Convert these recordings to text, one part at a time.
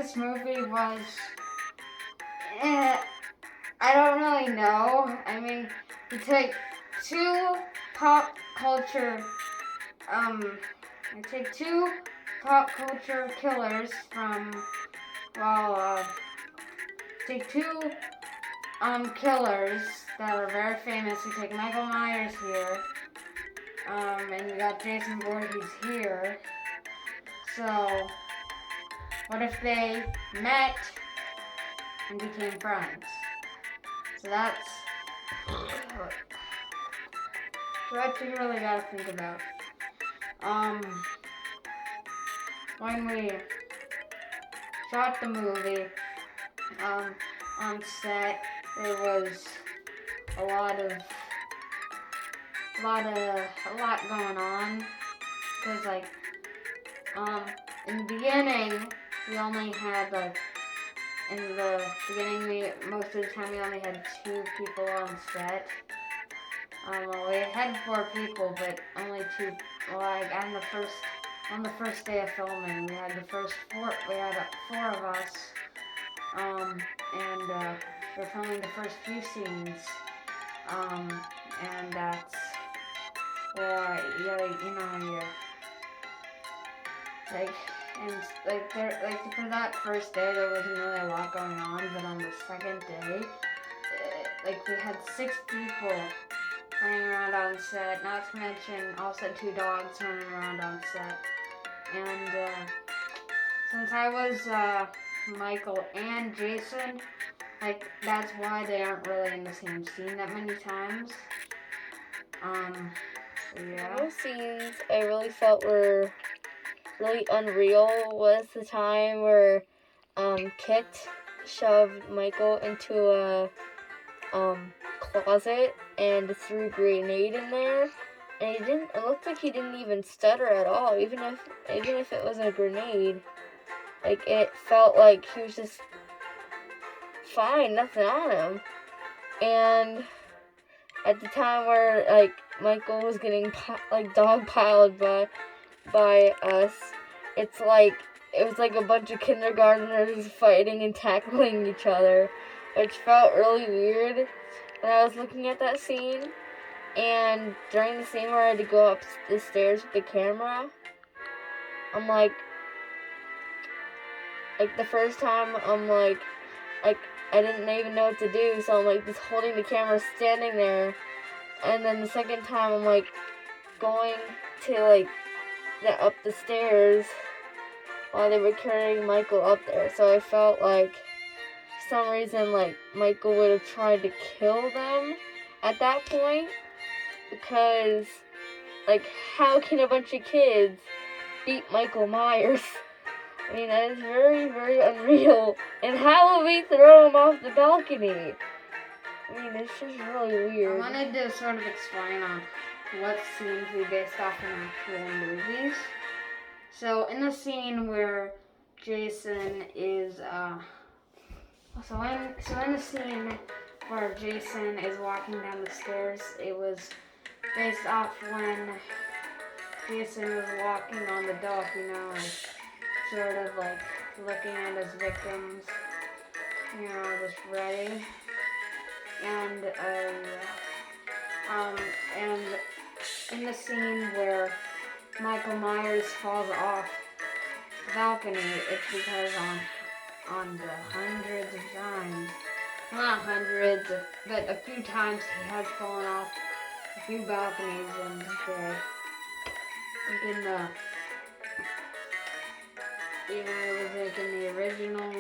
this movie was, I don't really know. I mean, you take two pop culture, I take two pop culture killers from, take two killers that are very famous. You take Michael Myers here, and you got Jason Voorhees here. So, what if they met and became friends? So that's what you really gotta think about. When we shot the movie, on set, there was a lot going on, because in the beginning, we only had most of the time we only had 2 people on set. We had 4 people, but only 2. On the first day of filming, we had 4 of us, and we're filming the first few scenes, and that's why, for that first day, there wasn't really a lot going on, but on the second day, we had 6 people running around on set, not to mention also 2 dogs running around on set. And since I was Michael and Jason, that's why they aren't really in the same scene that many times. Yeah. Those scenes I really felt were really unreal was the time where Kit shoved Michael into a closet and threw a grenade in there, and it looked like he didn't even stutter at all, even if it was a grenade. It felt like he was just fine, nothing on him. And at the time where Michael was getting dogpiled by us, it was like a bunch of kindergartners fighting and tackling each other, which felt really weird when I was looking at that scene. And during the scene where I had to go up the stairs with the camera, I'm the first time I didn't even know what to do, so I'm just holding the camera, standing there, and then the second time I'm going to up the stairs while they were carrying Michael up there. So I felt for some reason Michael would have tried to kill them at that point, because how can a bunch of kids beat Michael Myers? I mean, that is very, very unreal. And how will we throw him off the balcony? I mean, it's just really weird. I wanted to sort of explain on what scenes we based off in actual movies. So in the scene where Jason is, in the scene where Jason is walking down the stairs, it was based off when Jason was walking on the dock, and sort of looking at his victims, just ready. And in the scene where Michael Myers falls off the balcony, it's because on the hundreds of times, not hundreds, but a few times he has fallen off a few balconies, and it was in the original,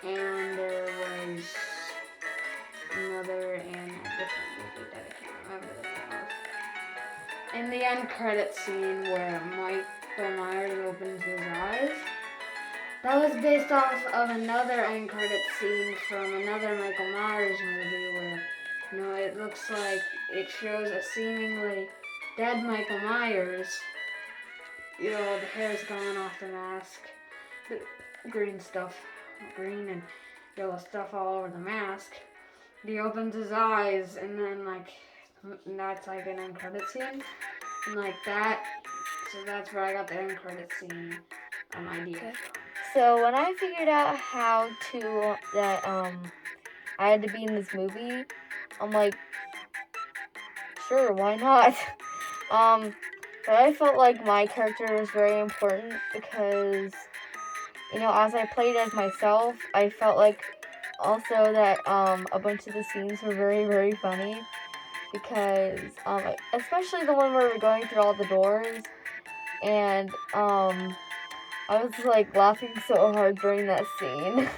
and there was another in a different movie that I can't remember the name of. In the end credit scene where Michael Myers opens his eyes, that was based off of another end credit scene from another Michael Myers movie where, it looks like it shows a seemingly dead Michael Myers. The hair's gone off the mask, the green and yellow stuff all over the mask. He opens his eyes, and then that's an end credit scene, and that. So that's where I got the end credit scene idea from. So when I figured out that I had to be in this movie, I'm like, sure, why not? But I felt like my character was very important because, as I played as myself, I felt like also that a bunch of the scenes were very, very funny because, especially the one where we're going through all the doors, and I was like laughing so hard during that scene,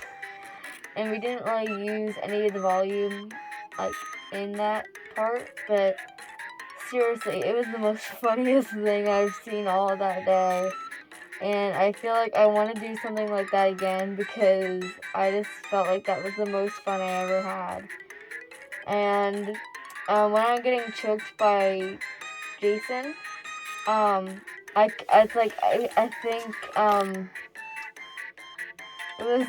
and we didn't really use any of the volume like in that part, but seriously, it was the most funniest thing I've seen all that day. And I feel like I want to do something like that again because I just felt like that was the most fun I ever had. And when I'm getting choked by Jason, I think it was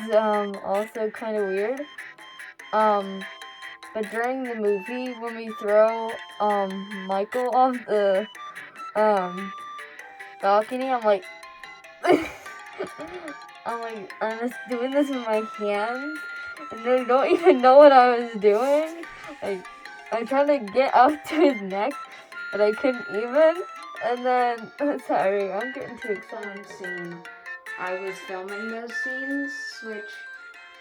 also kind of weird. But during the movie, when we throw Michael off the balcony, I'm like, I'm just doing this with my hands, and they don't even know what I was doing. Like, I'm trying to get up to his neck, but I couldn't even. And then, sorry, I'm getting too excited. Scene. I was filming those scenes, which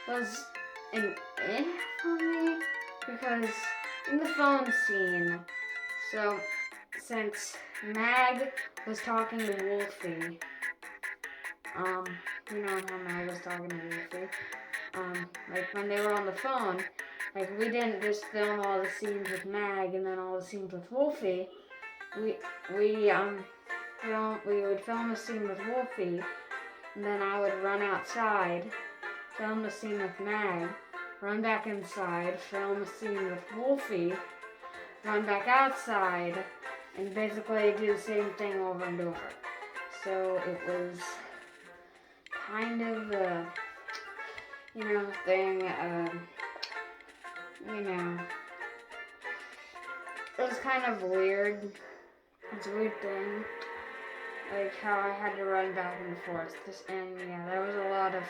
was an for me because in the phone scene, so since Mag was talking to Wolfie, you know how Mag was talking to Wolfie, like when they were on the phone, like we didn't just film all the scenes with Mag and then all the scenes with Wolfie. We would film a scene with Wolfie, and then I would run outside, film the scene with Mag, run back inside, film a scene with Wolfie, run back outside, and basically do the same thing over and over. So it was kind of a, thing, it was kind of weird. It's a weird thing, like how I had to run back and forth. There was a lot of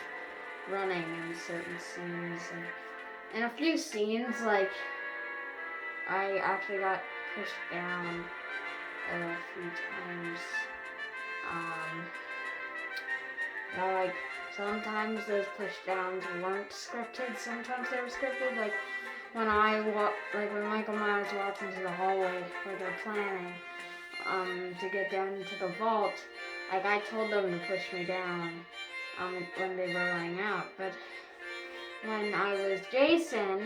running in certain scenes, and in a few scenes, like I actually got pushed down a few times. Like sometimes those pushdowns weren't scripted. Sometimes they were scripted. Like when when Michael Myers walks into the hallway where they're planning to get down into the vault, like I told them to push me down when they were running out. But when I was Jason,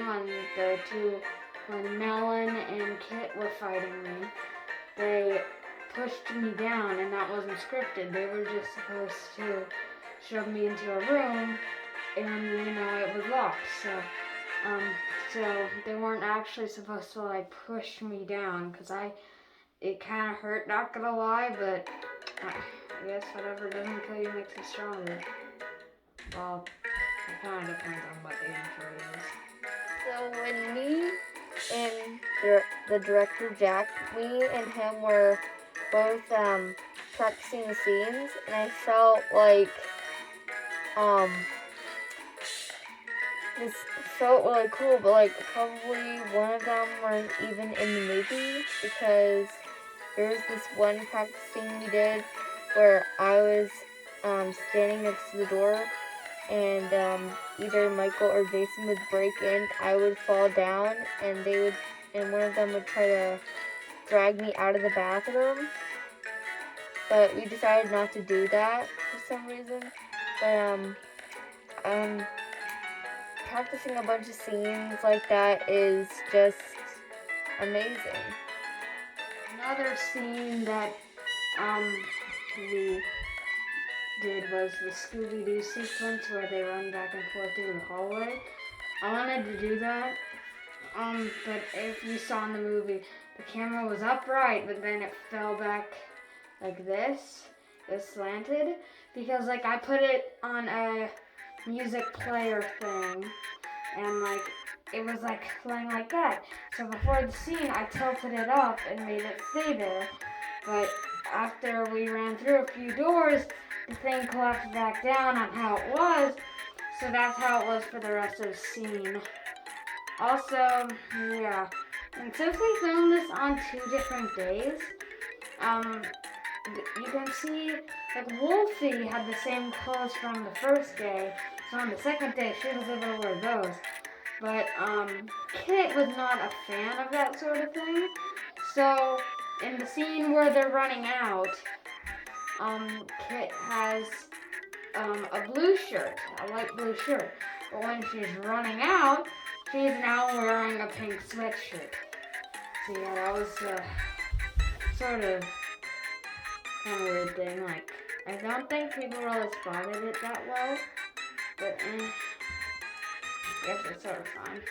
when Melon and Kit were fighting me, they pushed me down, and that wasn't scripted. They were just supposed to shove me into a room, and it was locked. So they weren't actually supposed to like push me down, because it kind of hurt, not gonna lie, but I guess whatever doesn't kill you makes you stronger. Well, it kind of depends on what the intro is. So when me and the director Jack, me and him were both practicing the scenes, and I felt like this felt really cool, but like probably one of them weren't even in the movie, because there was this one practice scene we did where I was standing next to the door, and either Michael or Jason would break in, I would fall down, and one of them would try to drag me out of the bathroom. But we decided not to do that for some reason. But practicing a bunch of scenes like that is just amazing. Another scene that we did was the Scooby-Doo sequence where they run back and forth through the hallway. I wanted to do that, but if you saw in the movie, the camera was upright, but then it fell back like this. It slanted, because like I put it on a music player thing, and like it was like playing like that. So before the scene, I tilted it up and made it stay there. But after we ran through a few doors, the thing collapsed back down on how it was. So that's how it was for the rest of the scene. Also, yeah. And since we filmed this on 2 different days, you can see that Wolfie had the same clothes from the first day. So on the second day, she was able to wear those. But Kit was not a fan of that sort of thing. So in the scene where they're running out, Kit has a blue shirt, a light blue shirt. But when she's running out, she's now wearing a pink sweatshirt. So yeah, that was sort of kind of weird thing. Like, I don't think people really spotted it that well, but I guess it's sort of fine.